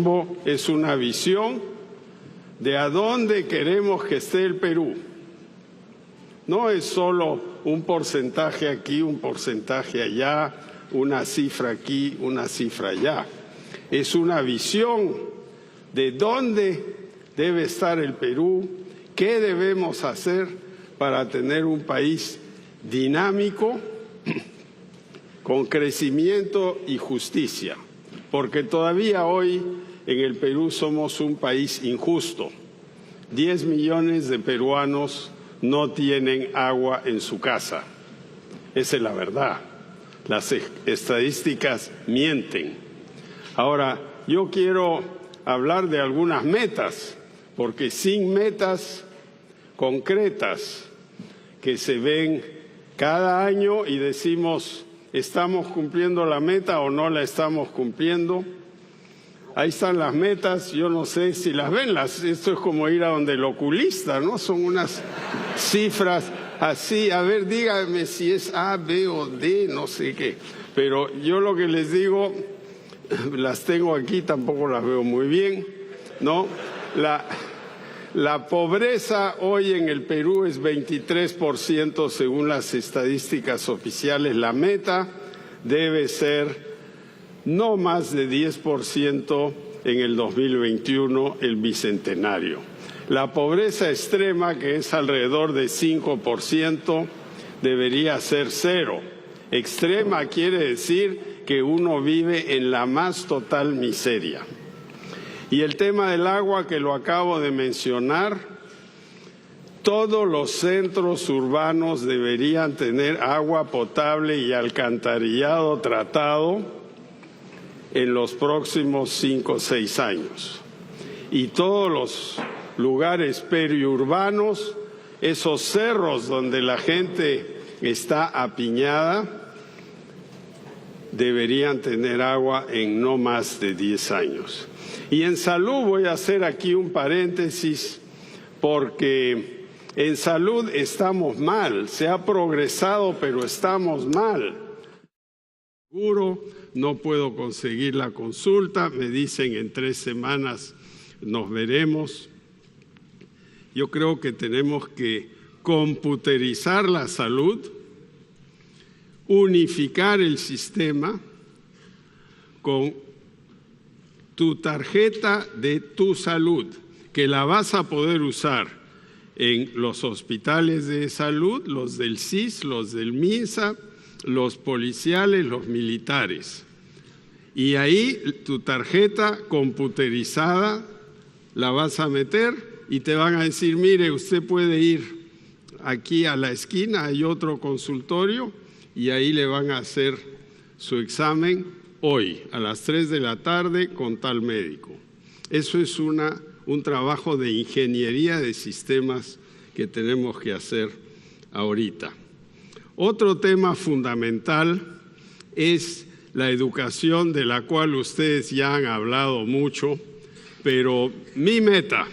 Bimbo es una visión de a dónde queremos que esté el Perú. No es solo un porcentaje aquí, un porcentaje allá, una cifra aquí, una cifra allá. Es una visión de dónde debe estar el Perú, qué debemos hacer para tener un país dinámico, con crecimiento y justicia. Porque todavía hoy en el Perú somos un país injusto. 10 millones de peruanos no tienen agua en su casa. Esa es la verdad. Las estadísticas mienten. Ahora, yo quiero hablar de algunas metas, porque sin metas concretas que se ven cada año y decimos, ¿estamos cumpliendo la meta o no la estamos cumpliendo? Ahí están las metas, yo no sé si las ven, esto es como ir a donde el oculista, ¿no? Son unas cifras así, a ver, dígame si es A, B o D, no sé qué. Pero yo lo que les digo, las tengo aquí, tampoco las veo muy bien, ¿no? La pobreza hoy en el Perú es 23% según las estadísticas oficiales. La meta debe ser no más de 10% en el 2021, el bicentenario. La pobreza extrema, que es alrededor de 5%, debería ser 0. Extrema quiere decir que uno vive en la más total miseria. Y el tema del agua, que lo acabo de mencionar, todos los centros urbanos deberían tener agua potable y alcantarillado tratado en los próximos 5 o 6 años. Y todos los lugares periurbanos, esos cerros donde la gente está apiñada, deberían tener agua en no más de 10 años. Y en salud voy a hacer aquí un paréntesis, porque en salud estamos mal, se ha progresado, pero estamos mal. Seguro, no puedo conseguir la consulta, me dicen en 3 semanas nos veremos. Yo creo que tenemos que computerizar la salud, unificar el sistema con tu tarjeta de tu salud, que la vas a poder usar en los hospitales de salud, los del CIS, los del MINSA, los policiales, los militares. Y ahí tu tarjeta computerizada la vas a meter y te van a decir, mire, usted puede ir aquí a la esquina, hay otro consultorio, y ahí le van a hacer su examen hoy, a las 3 de la tarde, con tal médico. Eso es un trabajo de ingeniería de sistemas que tenemos que hacer ahorita. Otro tema fundamental es la educación, de la cual ustedes ya han hablado mucho, pero mi meta,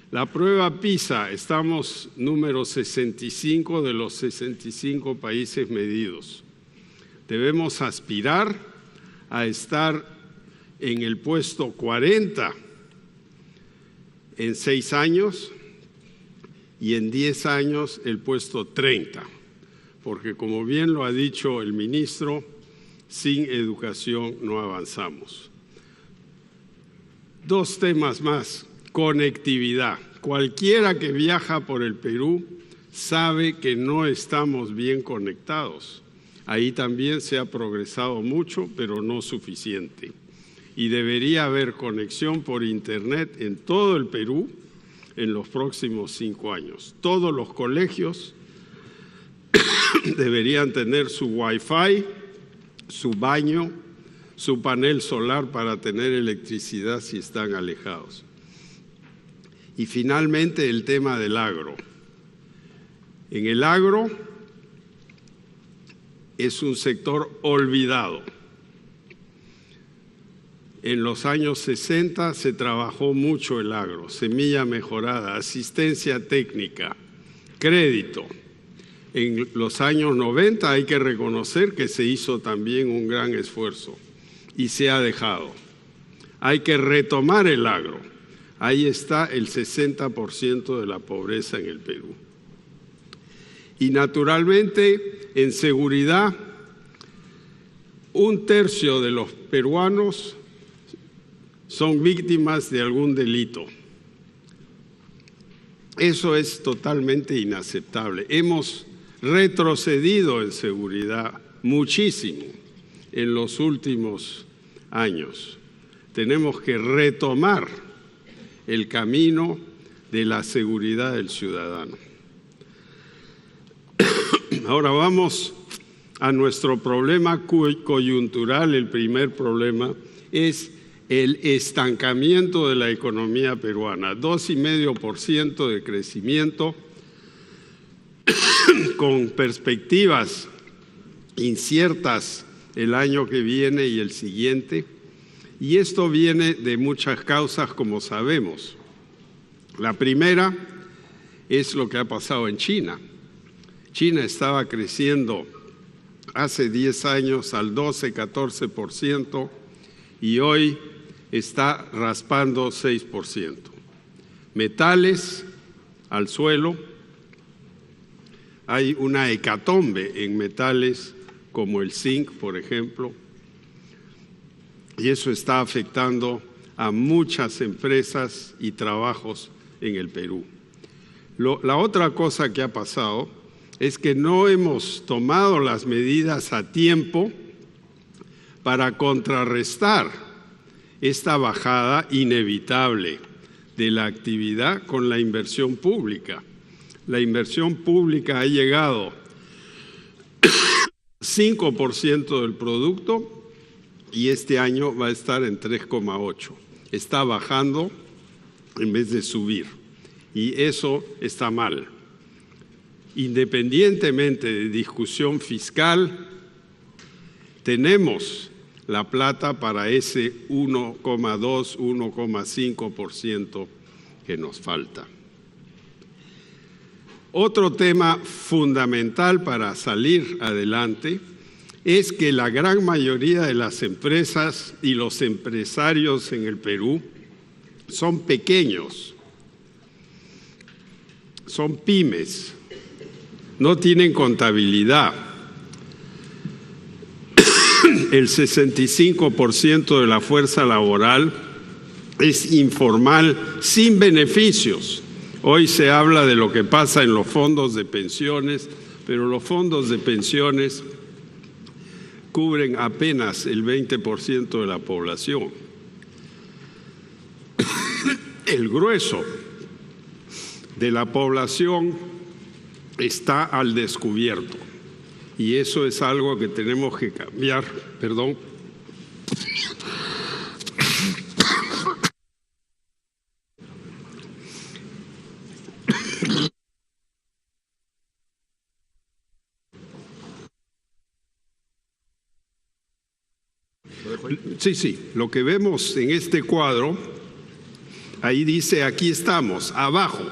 la prueba PISA, estamos número 65 de los 65 países medidos. Debemos aspirar a estar en el puesto 40 en 6 años y en 10 años el puesto 30, porque como bien lo ha dicho el ministro, sin educación no avanzamos. 2 temas más. Conectividad. Cualquiera que viaja por el Perú sabe que no estamos bien conectados. Ahí también se ha progresado mucho, pero no suficiente. Y debería haber conexión por Internet en todo el Perú en los próximos 5 años. Todos los colegios deberían tener su Wi-Fi, su baño, su panel solar para tener electricidad si están alejados. Y finalmente el tema del agro. En el agro es un sector olvidado. En los años 60 se trabajó mucho el agro, semilla mejorada, asistencia técnica, crédito. En los años 90 hay que reconocer que se hizo también un gran esfuerzo y se ha dejado. Hay que retomar el agro. Ahí está el 60% de la pobreza en el Perú. Y naturalmente, en seguridad, 1/3 de los peruanos son víctimas de algún delito. Eso es totalmente inaceptable. Hemos retrocedido en seguridad muchísimo en los últimos años. Tenemos que retomar el camino de la seguridad del ciudadano. Ahora vamos a nuestro problema coyuntural. El primer problema es el estancamiento de la economía peruana, 2,5% de crecimiento con perspectivas inciertas el año que viene y el siguiente. Y esto viene de muchas causas, como sabemos. La primera es lo que ha pasado en China. China estaba creciendo hace 10 años al 12-14% y hoy está raspando 6%. Metales al suelo. Hay una hecatombe en metales como el zinc, por ejemplo, y eso está afectando a muchas empresas y trabajos en el Perú. La otra cosa que ha pasado es que no hemos tomado las medidas a tiempo para contrarrestar esta bajada inevitable de la actividad con la inversión pública. La inversión pública ha llegado 5% del producto y este año va a estar en 3,8%. Está bajando en vez de subir y eso está mal. Independientemente de discusión fiscal, tenemos la plata para ese 1,2, 1,5% que nos falta. Otro tema fundamental para salir adelante es que la gran mayoría de las empresas y los empresarios en el Perú son pequeños, son pymes, no tienen contabilidad. El 65% de la fuerza laboral es informal, sin beneficios. Hoy se habla de lo que pasa en los fondos de pensiones, pero los fondos de pensiones cubren apenas el 20% de la población. El grueso de la población está al descubierto y eso es algo que tenemos que cambiar. Perdón. Sí, lo que vemos en este cuadro, ahí dice, aquí estamos, abajo.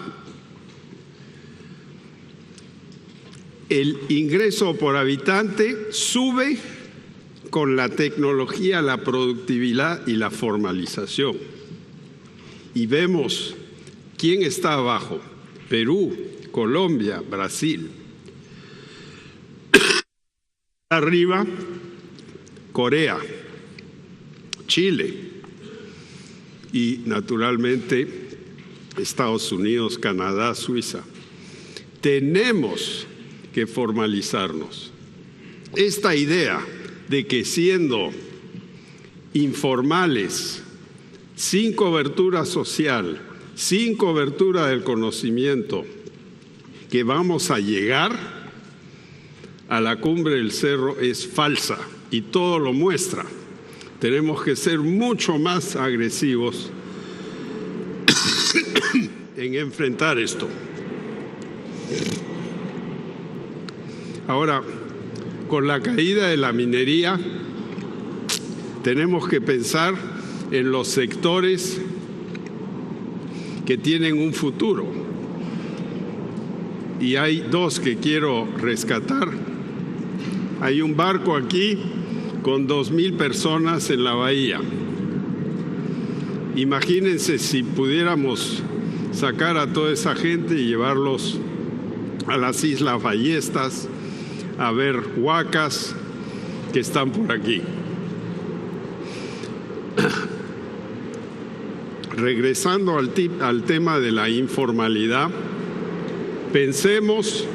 El ingreso por habitante sube con la tecnología, la productividad y la formalización. Y vemos quién está abajo: Perú, Colombia, Brasil. Arriba, Corea, Chile y naturalmente Estados Unidos, Canadá, Suiza. Tenemos que formalizarnos. Esta idea de que siendo informales, sin cobertura social, sin cobertura del conocimiento, que vamos a llegar a la cumbre del cerro es falsa y todo lo muestra. Tenemos que ser mucho más agresivos en enfrentar esto. Ahora, con la caída de la minería, tenemos que pensar en los sectores que tienen un futuro. Y hay dos que quiero rescatar. Hay un barco aquí con 2,000 personas en la bahía. Imagínense si pudiéramos sacar a toda esa gente y llevarlos a las Islas Ballestas, a ver huacas que están por aquí. Regresando al tema de la informalidad, pensemos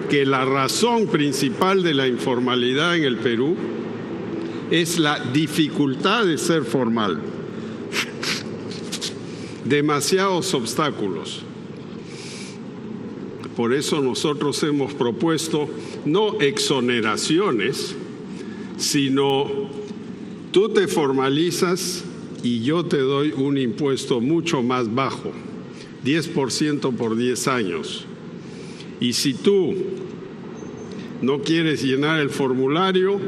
que la razón principal de la informalidad en el Perú es la dificultad de ser formal. Demasiados obstáculos. Por eso nosotros hemos propuesto no exoneraciones, sino tú te formalizas y yo te doy un impuesto mucho más bajo, 10% por 10 años. Y si tú no quieres llenar el formulario,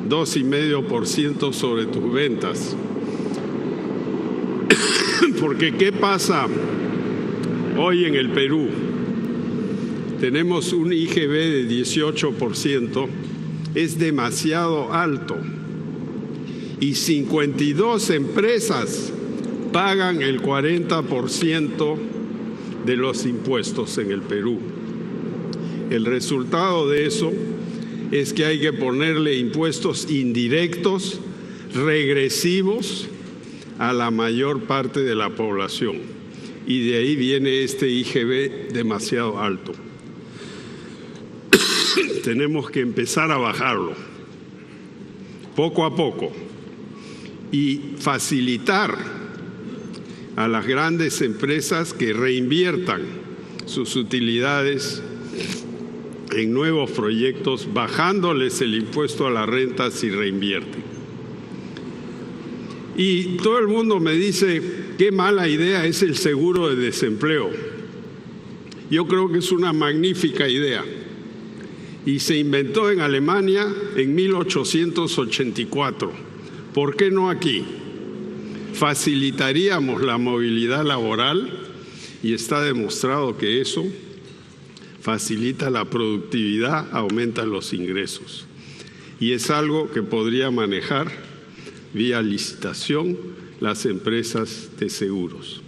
2,5% sobre tus ventas. Porque ¿qué pasa hoy en el Perú? Tenemos un IGB de 18%, es demasiado alto. Y 52 empresas pagan el 40% de los impuestos en el Perú. El resultado de eso es que hay que ponerle impuestos indirectos, regresivos, a la mayor parte de la población. Y de ahí viene este IGB demasiado alto. Tenemos que empezar a bajarlo, poco a poco, y facilitar a las grandes empresas que reinviertan sus utilidades en nuevos proyectos, bajándoles el impuesto a la renta si reinvierten. Y todo el mundo me dice, qué mala idea es el seguro de desempleo. Yo creo que es una magnífica idea. Y se inventó en Alemania en 1884. ¿Por qué no aquí? Facilitaríamos la movilidad laboral y está demostrado que eso facilita la productividad, aumenta los ingresos. Y es algo que podría manejar vía licitación las empresas de seguros.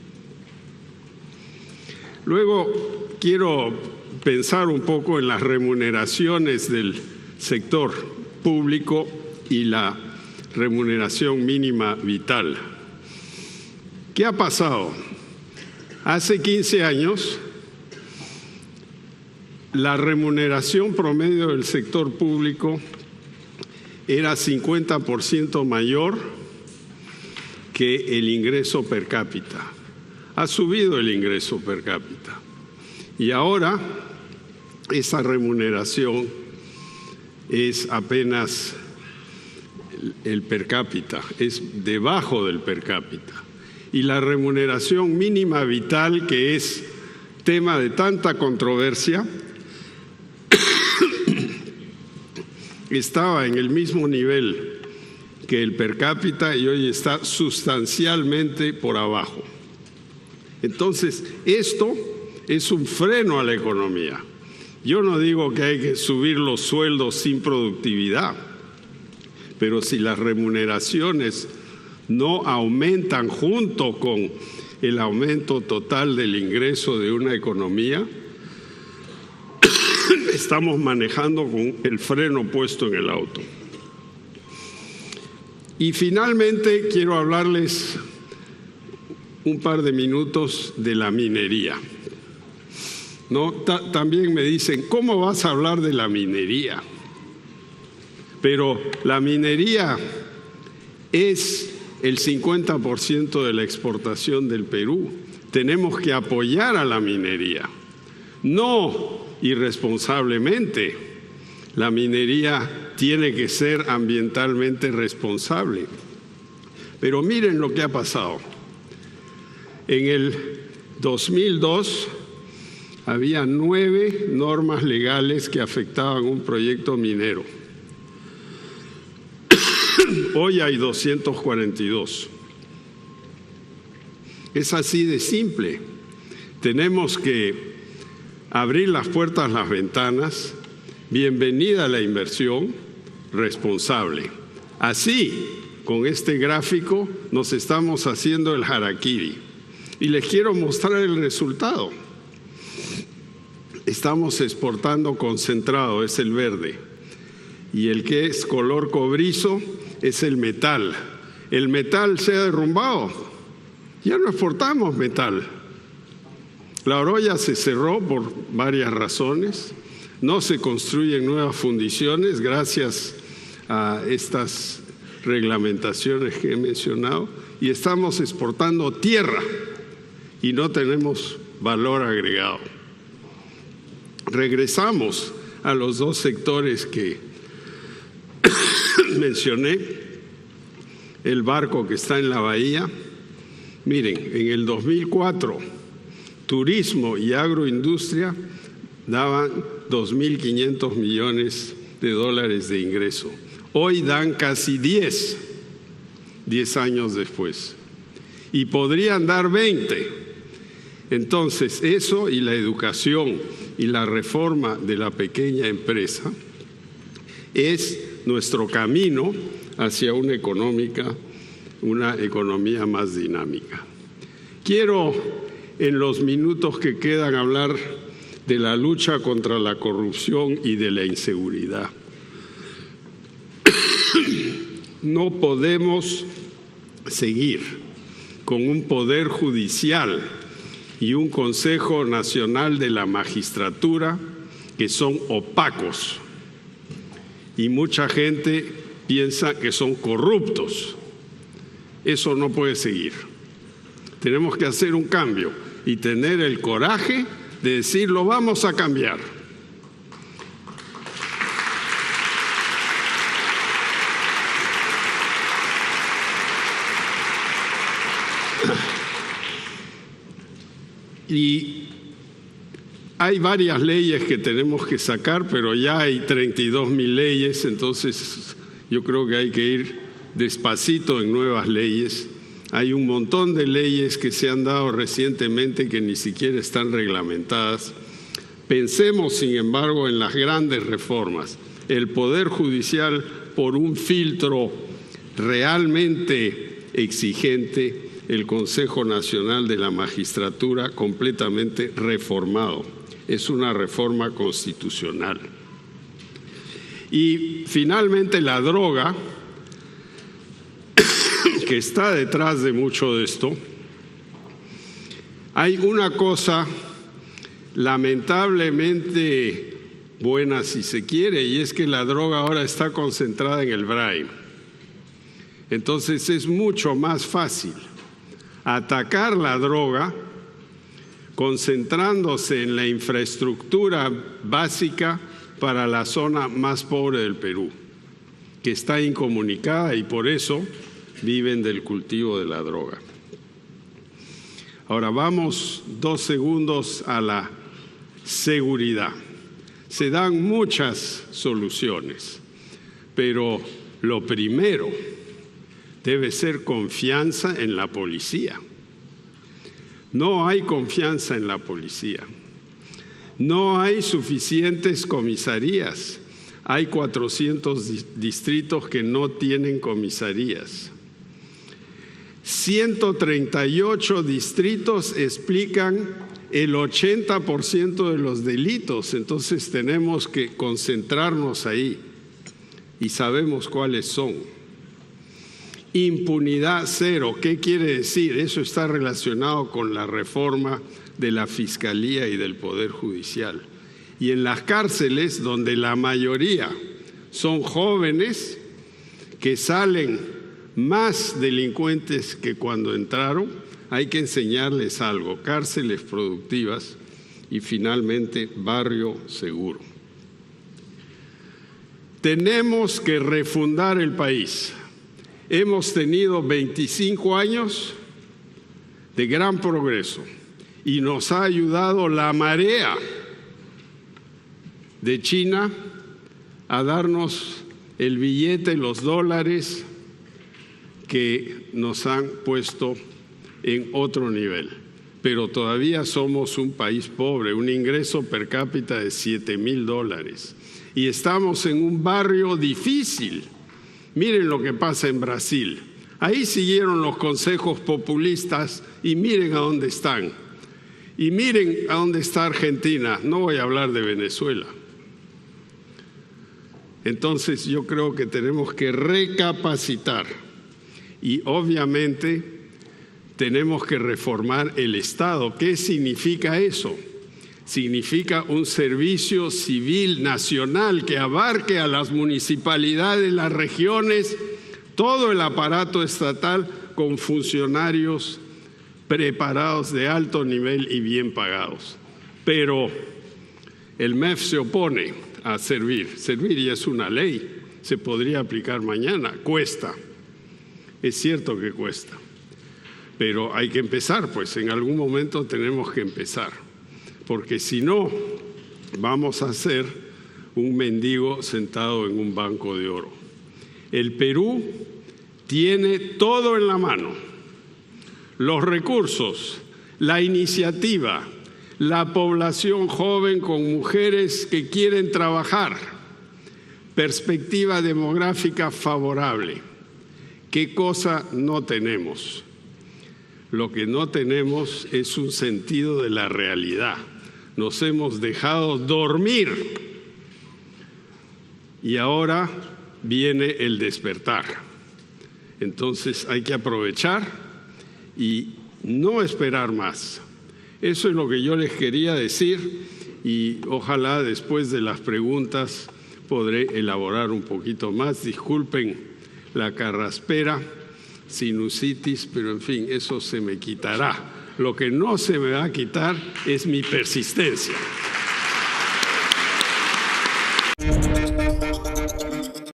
Luego quiero pensar un poco en las remuneraciones del sector público y la remuneración mínima vital. ¿Qué ha pasado? Hace 15 años, la remuneración promedio del sector público era 50% mayor que el ingreso per cápita. Ha subido el ingreso per cápita. Y ahora esa remuneración es apenas el per cápita, es debajo del per cápita. Y la remuneración mínima vital, que es tema de tanta controversia, estaba en el mismo nivel que el per cápita y hoy está sustancialmente por abajo. Entonces, esto es un freno a la economía. Yo no digo que hay que subir los sueldos sin productividad, pero si las remuneraciones no aumentan junto con el aumento total del ingreso de una economía, estamos manejando con el freno puesto en el auto. Y finalmente quiero hablarles un par de minutos de la minería. También me dicen, ¿cómo vas a hablar de la minería? Pero la minería es el 50% de la exportación del Perú. Tenemos que apoyar a la minería, no irresponsablemente. La minería tiene que ser ambientalmente responsable. Pero miren lo que ha pasado. En el 2002 había 9 normas legales que afectaban un proyecto minero. Hoy hay 242. Es así de simple. Tenemos que abrir las puertas, las ventanas. Bienvenida a la inversión responsable. Así con este gráfico nos estamos haciendo el harakiri. Y les quiero mostrar el resultado. Estamos exportando concentrado, es el verde. Y el que es color cobrizo es el metal. El metal se ha derrumbado. Ya no exportamos metal. La Oroya se cerró por varias razones. No se construyen nuevas fundiciones gracias a estas reglamentaciones que he mencionado. Y estamos exportando tierra y no tenemos valor agregado. Regresamos a los dos sectores que mencioné, el barco que está en la bahía. Miren, en el 2004, turismo y agroindustria daban 2.500 millones de dólares de ingreso. Hoy dan casi 10 años después. Y podrían dar 20. Entonces, eso y la educación y la reforma de la pequeña empresa es nuestro camino hacia una economía más dinámica. Quiero, en los minutos que quedan, hablar de la lucha contra la corrupción y de la inseguridad. No podemos seguir con un poder judicial y un Consejo Nacional de la Magistratura que son opacos y mucha gente piensa que son corruptos. Eso no puede seguir. Tenemos que hacer un cambio y tener el coraje de decir lo vamos a cambiar. Y hay varias leyes que tenemos que sacar, pero ya hay 32.000 leyes, entonces yo creo que hay que ir despacito en nuevas leyes. Hay un montón de leyes que se han dado recientemente que ni siquiera están reglamentadas. Pensemos, sin embargo, en las grandes reformas. El Poder Judicial, por un filtro realmente exigente, el Consejo Nacional de la Magistratura completamente reformado. Es una reforma constitucional. Y finalmente la droga, que está detrás de mucho de esto. Hay una cosa lamentablemente buena, si se quiere, y es que la droga ahora está concentrada en el Brain. Entonces es mucho más fácil atacar la droga concentrándose en la infraestructura básica para la zona más pobre del Perú, que está incomunicada y por eso viven del cultivo de la droga. Ahora vamos 2 segundos a la seguridad. Se dan muchas soluciones, pero lo primero debe ser confianza en la policía. No hay confianza en la policía. No hay suficientes comisarías. Hay 400 distritos que no tienen comisarías. 138 distritos explican el 80% de los delitos, entonces tenemos que concentrarnos ahí y sabemos cuáles son. Impunidad cero, ¿qué quiere decir? Eso está relacionado con la reforma de la Fiscalía y del Poder Judicial. Y en las cárceles, donde la mayoría son jóvenes que salen más delincuentes que cuando entraron, hay que enseñarles algo: cárceles productivas y finalmente barrio seguro. Tenemos que refundar el país. Hemos tenido 25 años de gran progreso y nos ha ayudado la marea de China a darnos el billete, los dólares que nos han puesto en otro nivel. Pero todavía somos un país pobre, un ingreso per cápita de $7,000 y estamos en un barrio difícil Miren lo que pasa en Brasil. Ahí siguieron los consejos populistas y miren a dónde están. Y miren a dónde está Argentina. No voy a hablar de Venezuela. Entonces yo creo que tenemos que recapacitar y obviamente tenemos que reformar el Estado. ¿Qué significa eso? Significa un servicio civil nacional que abarque a las municipalidades, las regiones, todo el aparato estatal con funcionarios preparados de alto nivel y bien pagados. Pero el MEF se opone a servir. Servir ya es una ley, se podría aplicar mañana, cuesta. Es cierto que cuesta, pero hay que empezar, pues en algún momento tenemos que empezar, porque si no, vamos a ser un mendigo sentado en un banco de oro. El Perú tiene todo en la mano, los recursos, la iniciativa, la población joven con mujeres que quieren trabajar, perspectiva demográfica favorable. ¿Qué cosa no tenemos? Lo que no tenemos es un sentido de la realidad. Nos hemos dejado dormir y ahora viene el despertar. Entonces hay que aprovechar y no esperar más. Eso es lo que yo les quería decir y ojalá después de las preguntas podré elaborar un poquito más. Disculpen la carraspera, sinusitis, pero en fin, eso se me quitará. Lo que no se me va a quitar es mi persistencia.